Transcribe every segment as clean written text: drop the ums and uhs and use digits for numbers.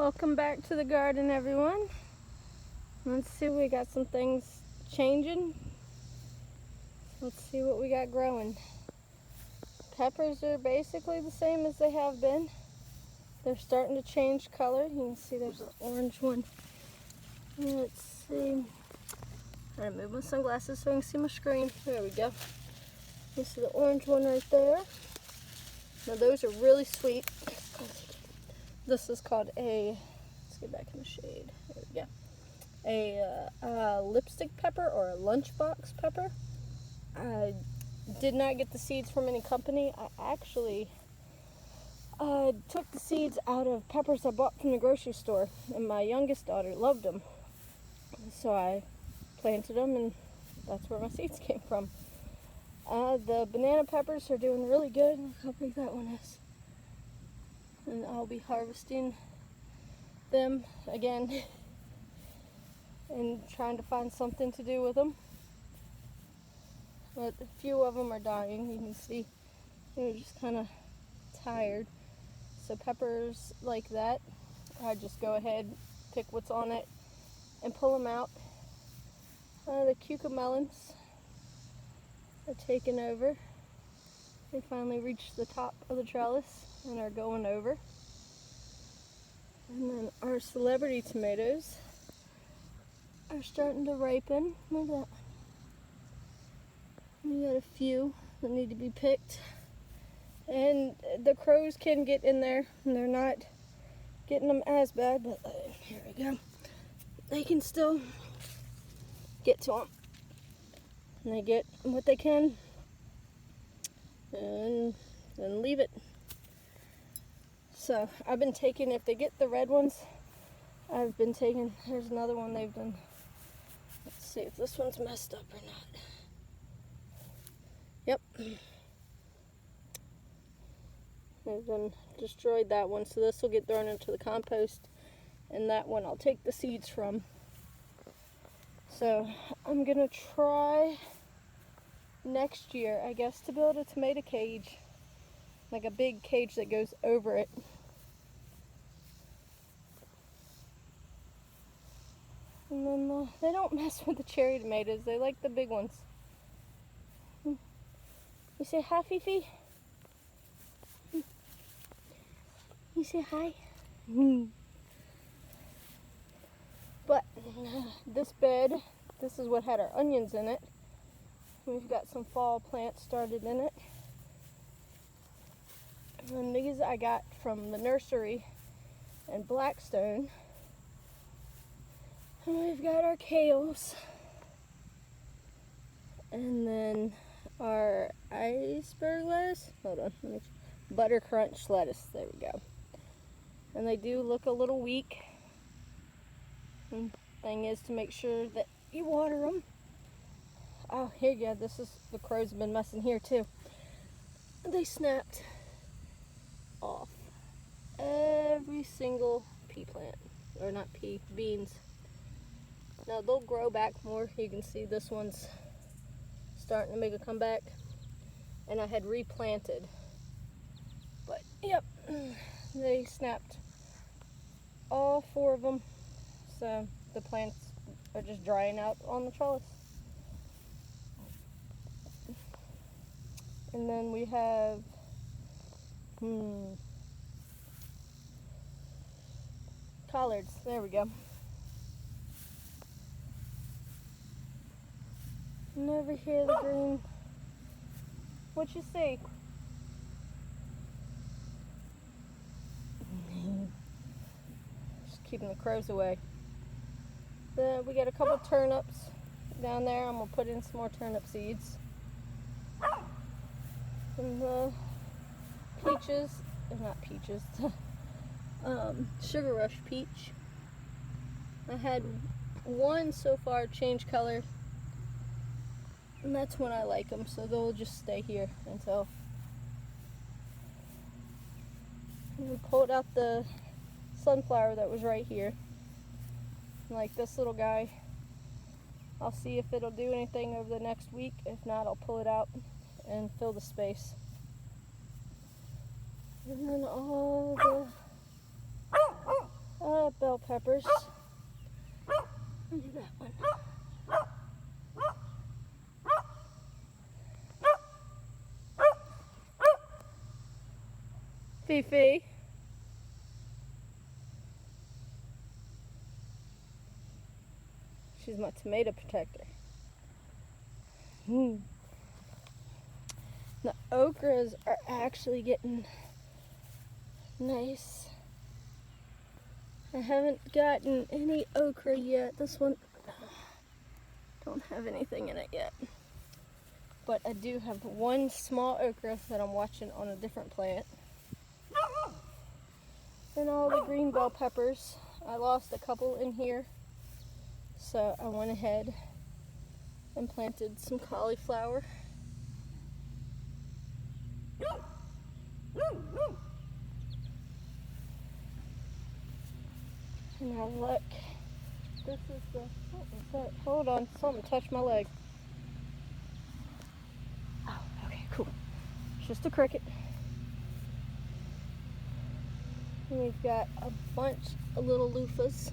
Welcome back to the garden, everyone. Let's see, we got some things changing. Let's see what we got growing. Peppers are basically the same as they have been. They're starting to change color. You can see there's an orange one. Let's see. I'm gonna move my sunglasses so I can see my screen. There we go. You see the orange one right there. Now those are really sweet. This is called let's get back in the shade. There we go. A lipstick pepper or a lunchbox pepper. I did not get the seeds from any company. I actually took the seeds out of peppers I bought from the grocery store, and my youngest daughter loved them. So I planted them, and that's where my seeds came from. The banana peppers are doing really good. Look how big that one is. And I'll be harvesting them again and trying to find something to do with them. But a few of them are dying. You can see they're just kind of tired. So peppers like that, I just go ahead, pick what's on it, and pull them out. The cucamelons are taking over. They finally reached the top of the trellis and are going over. And then our celebrity tomatoes are starting to ripen. Look at that one. We got a few that need to be picked. And the crows can get in there, and they're not getting them as bad, but here we go. They can still get to them. And they get what they can and then leave it. So I've been taking, if they get the red ones, I've been taking, here's another one they've been, let's see if this one's messed up or not. Yep. They've been destroyed that one, so this will get thrown into the compost, and that one I'll take the seeds from. So I'm gonna try next year, I guess, to build a tomato cage, like a big cage that goes over it. And then they don't mess with the cherry tomatoes. They like the big ones. You say hi, Fifi? You say hi? But this bed, this is what had our onions in it. We've got some fall plants started in it. And these I got from the nursery in Blackstone. And we've got our kales. And then our iceberg lettuce. Hold on, let me butter crunch lettuce. There we go. And they do look a little weak. And thing is to make sure that you water them. Oh, here you go. This is, the crows have been messing here too. They snapped off every single pea plant, or not pea, beans. Now they'll grow back more. You can see this one's starting to make a comeback, and I had replanted, but yep, they snapped all 4 of them, so the plants are just drying out on the trellis. And then we have collards. There we go. And over here the green. What you see? Just keeping the crows away. Then we got a couple turnips down there. I'm gonna put in some more turnip seeds. And the peaches, not peaches, Sugar Rush peach. I had one so far change color, and that's when I like them, so they'll just stay here until we pulled out the sunflower that was right here. Like this little guy. I'll see if it'll do anything over the next week. If not, I'll pull it out and fill the space. And then all the peppers. Look at that one. Fifi. She's my tomato protector. The okras are actually getting nice. I haven't gotten any okra yet. This one don't have anything in it yet. But I do have one small okra that I'm watching on a different plant. And all the green bell peppers. I lost a couple in here. So I went ahead and planted some cauliflower. And now look, this is the, what was that? Hold on, something touched my leg. Oh, okay, cool. It's just a cricket. And we've got a bunch of little loofahs.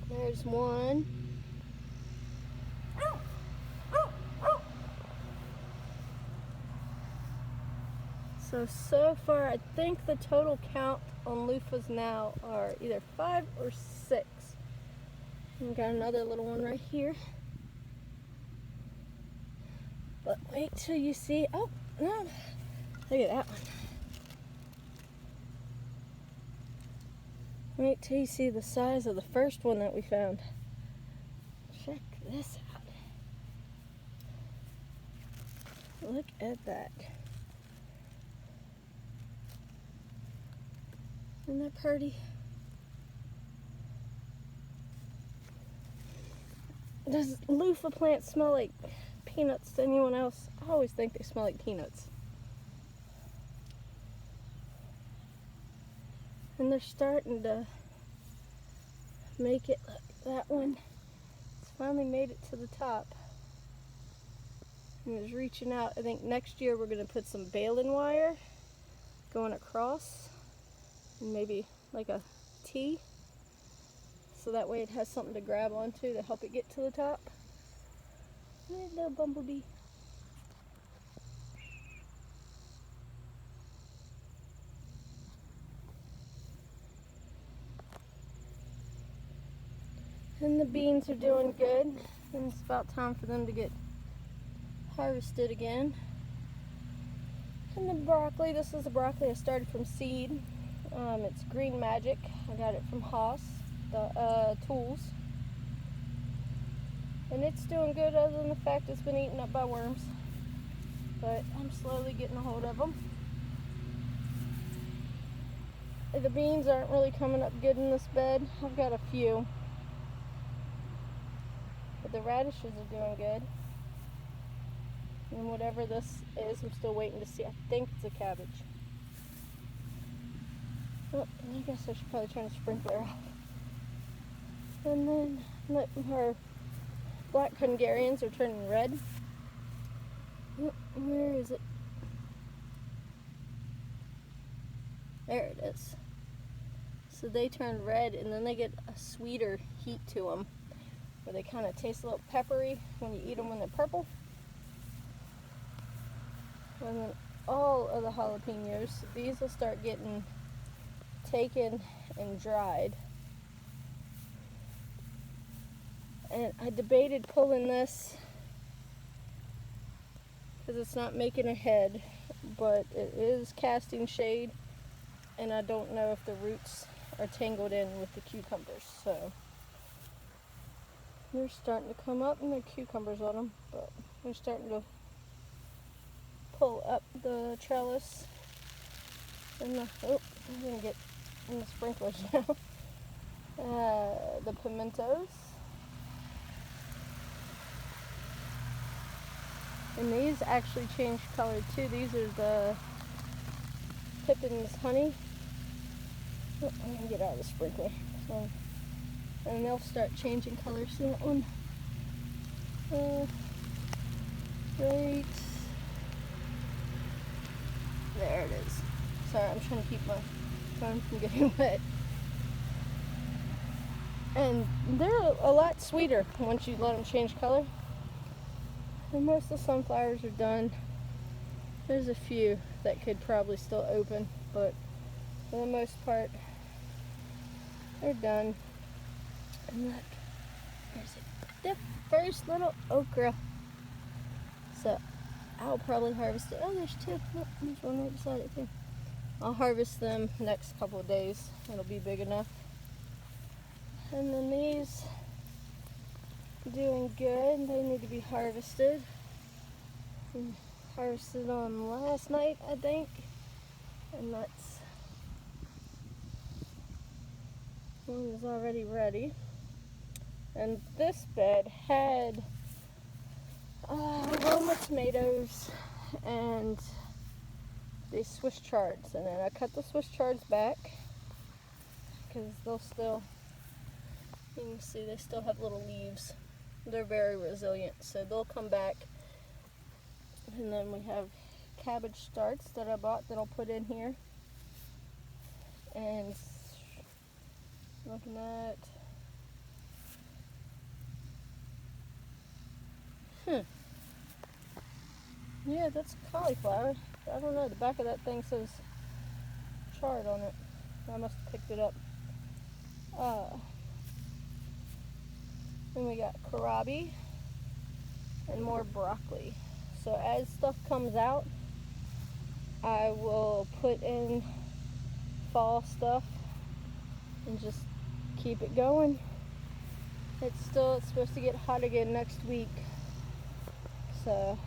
There's one. So far, I think the total count on loofahs now are either 5 or 6. We've got another little one right here. But wait till you see, oh, no, look at that one. Wait till you see the size of the first one that we found. Check this out. Look at that. Isn't that pretty? Does loofah plants smell like peanuts to anyone else? I always think they smell like peanuts. And they're starting to make it. Look, that one, it's finally made it to the top. And it's reaching out. I think next year we're going to put some baling wire going across. And maybe like a T. So that way it has something to grab onto to help it get to the top. Hey, little bumblebee. And the beans are doing good. And it's about time for them to get harvested again. And the broccoli, this is the broccoli I started from seed. It's Green Magic. I got it from Haas, the tools. And it's doing good other than the fact it's been eaten up by worms. But I'm slowly getting a hold of them. The beans aren't really coming up good in this bed. I've got a few. But the radishes are doing good. And whatever this is, I'm still waiting to see. I think it's a cabbage. Oh, I guess I should probably turn the sprinkler off. And then look, our black Hungarians are turning red. Oh, where is it? There it is. So they turn red and then they get a sweeter heat to them, where they kind of taste a little peppery when you eat them when they're purple. And then all of the jalapenos, these will start getting taken and dried. And I debated pulling this because it's not making a head, but it is casting shade, and I don't know if the roots are tangled in with the cucumbers. So they're starting to come up, and there are cucumbers on them, but they're starting to pull up the trellis. And the, oh, I'm gonna get in the sprinklers now. The pimentos. And these actually change color too. These are the Pippin's honey. Oh, I'm gonna get out of the sprinkler. So, and they'll start changing colors. So that one, right there it is. Sorry, I'm trying to keep my phone from getting wet. And they're a lot sweeter once you let them change color. And most of the sunflowers are done. There's a few that could probably still open, but for the most part, they're done. And look, there's the first little okra. So I'll probably harvest it. Oh, there's two. Look, there's one right beside it too. I'll harvest them next couple of days. It'll be big enough. And then these doing good. They need to be harvested. Harvested on last night, I think. And that's one is already ready. And this bed had Roma tomatoes and these Swiss chards, and then I cut the Swiss chards back because they'll still, you can see they still have little leaves. They're very resilient, so they'll come back. And then we have cabbage starts that I bought that I'll put in here. And looking at yeah, that's cauliflower. I don't know, the back of that thing says chard on it. I must have picked it up. Then we got kohlrabi and more broccoli. So as stuff comes out, I will put in fall stuff and just keep it going. It's supposed to get hot again next week. So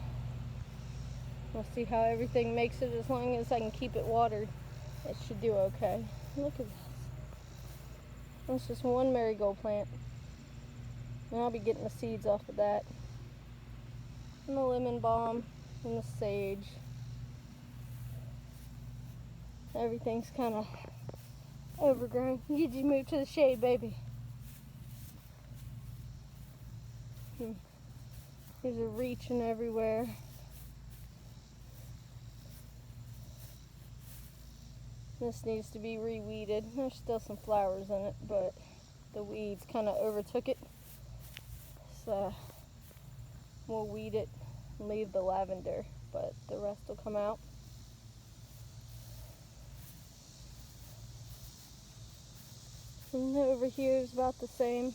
we'll see how everything makes it. As long as I can keep it watered, it should do okay. Look at this. That's just one marigold plant. And I'll be getting the seeds off of that. And the lemon balm and the sage. Everything's kind of overgrown. You move to the shade, baby. These are reaching everywhere. This needs to be re-weeded. There's still some flowers in it, but the weeds kind of overtook it. So we'll weed it and leave the lavender, but the rest will come out. And over here is about the same.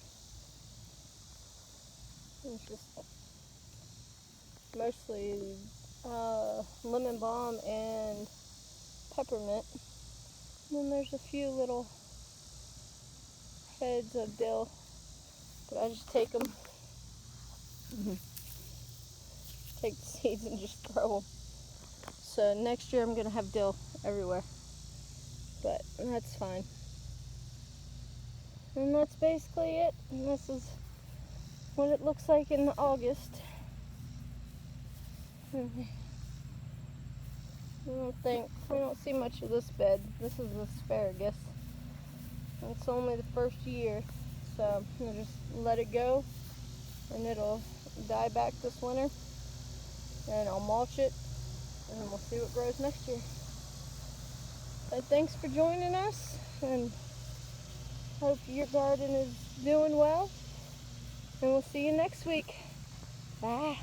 It's just mostly lemon balm and peppermint. And then there's a few little heads of dill, but I just take them, take the seeds and just throw them. So next year I'm going to have dill everywhere, but that's fine. And that's basically it. And this is what it looks like in August. We don't see much of this bed. This is asparagus. It's only the first year, so we'll just let it go, and it'll die back this winter. And I'll mulch it, and we'll see what grows next year. But thanks for joining us, and hope your garden is doing well. And we'll see you next week. Bye.